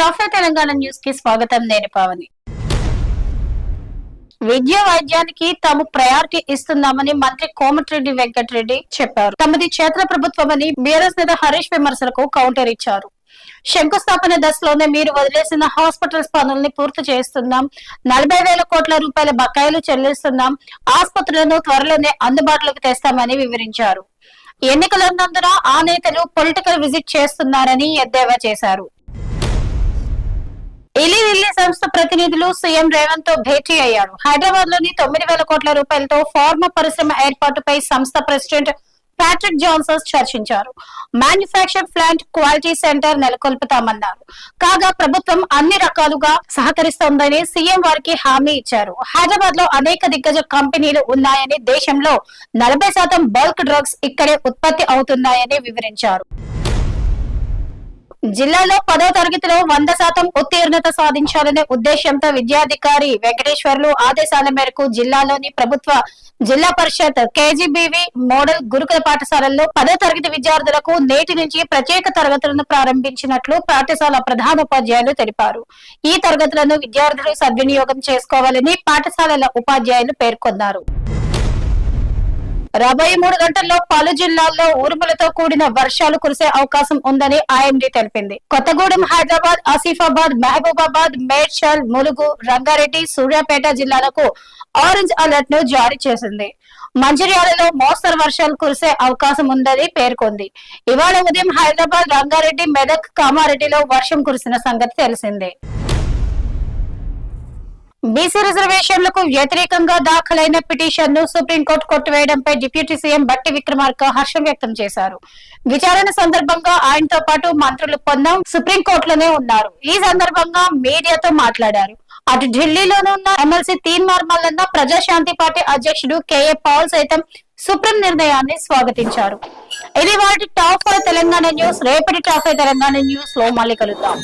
Top Telangana news కి స్వాగతం. నేను పావని. విద్యా వైద్యానికి తాము ప్రయారిటీ ఇస్తున్నామని మంత్రి కోమటిరెడ్డి వెంకటరెడ్డి చెప్పారు. తమది క్షేత్ర ప్రభుత్వమని బీఆర్ఎస్ నేత హరీష్ విమర్శలకు కౌంటర్ ఇచ్చారు. శంకుస్థాపన దశలోనే మీరు వదిలేసిన హాస్పిటల్స్ పనుల్ని పూర్తి చేస్తున్నాం, 40,000 కోట్ల రూపాయల బకాయిలు చెల్లిస్తున్నాం, ఆసుపత్రులను త్వరలోనే అందుబాటులోకి తెస్తామని వివరించారు. ఎన్నికలున్నందున ఆ నేతలు పొలిటికల్ విజిట్ చేస్తున్నారని ఎద్దేవా చేశారు. ఇల్లి సంస్థ ప్రతినిధులు సీఎం రేవంత్ తో భేటీ అయ్యారు. హైదరాబాద్ లోని 9,000 కోట్ల రూపాయలతో ఫార్మా పరిశ్రమ ఏర్పాటుపై సంస్థ ప్రెసిడెంట్ ప్యాట్రిక్ జాన్సన్ చర్చించారు. మ్యానుఫ్యాక్చర్ ప్లాంట్, క్వాలిటీ సెంటర్ నెలకొల్పుతామన్నారు. కాగా ప్రభుత్వం అన్ని రకాలుగా సహకరిస్తోందని సీఎం వారికి హామీ ఇచ్చారు. హైదరాబాద్ లో అనేక దిగ్గజ కంపెనీలు ఉన్నాయని, దేశంలో 40% బల్క్ డ్రగ్స్ ఇక్కడే ఉత్పత్తి అవుతున్నాయని వివరించారు. జిల్లాలో 10వ తరగతిలో 100% ఉత్తీర్ణత సాధించాలనే ఉద్దేశంతో విద్యాధికారి వెంకటేశ్వర్లు ఆదేశాల మేరకు జిల్లాలోని ప్రభుత్వ జిల్లా పరిషత్, కేజీబీవీ మోడల్ గురుకుల పాఠశాలల్లో 10వ తరగతి విద్యార్థులకు నేటి నుంచి ప్రత్యేక తరగతులను ప్రారంభించినట్లు పాఠశాల ప్రధానోపాధ్యాయులు తెలిపారు. ఈ తరగతులను విద్యార్థులు సద్వినియోగం చేసుకోవాలని పాఠశాలల ఉపాధ్యాయులు పేర్కొన్నారు. రాబోయే 3 గంటల్లో పలు జిల్లాల్లో ఉరుములతో కూడిన వర్షాలు కురిసే అవకాశం ఉందని ఐఎండీ తెలిపింది. కొత్తగూడెం, హైదరాబాద్, ఆసిఫాబాద్, మహబూబాబాద్, మేడ్చల్, ములుగు, రంగారెడ్డి, సూర్యాపేట జిల్లాలకు ఆరెంజ్ అలర్ట్ ను జారీ చేసింది. మంచిర్యాలలో మోస్తరు వర్షాలు కురిసే అవకాశం ఉందని పేర్కొంది. ఇవాళ ఉదయం హైదరాబాద్, రంగారెడ్డి, మెదక్, కామారెడ్డిలో వర్షం కురిసిన సంగతి తెలిసిందే. బీసీ రిజర్వేషన్లకు వ్యతిరేకంగా దాఖలైన పిటిషన్ ను సుప్రీంకోర్టు కొట్టివేయడంపై డిప్యూటీ సీఎం బట్టి విక్రమార్క హర్షం వ్యక్తం చేశారు. విచారణ సందర్భంగా ఆయనతో పాటు మంత్రులు పొన్నం సుప్రీంకోర్టులోనే ఉన్నారు. ఈ సందర్భంగా మీడియాతో మాట్లాడారు. అటు ఢిల్లీలోనే ఉన్న ఎమ్మెల్సీ తీన్మార్ మల్లన్న, ప్రజాశాంతి పార్టీ అధ్యక్షుడు కేఏ పాల్ సైతం సుప్రీం నిర్ణయాన్ని స్వాగతించారు. ఇది వాటి టాప్ 5 తెలంగాణ న్యూస్. రేపటి టాప్ 5 తెలంగాణ న్యూస్ లో మళ్ళీ కలుద్దాం.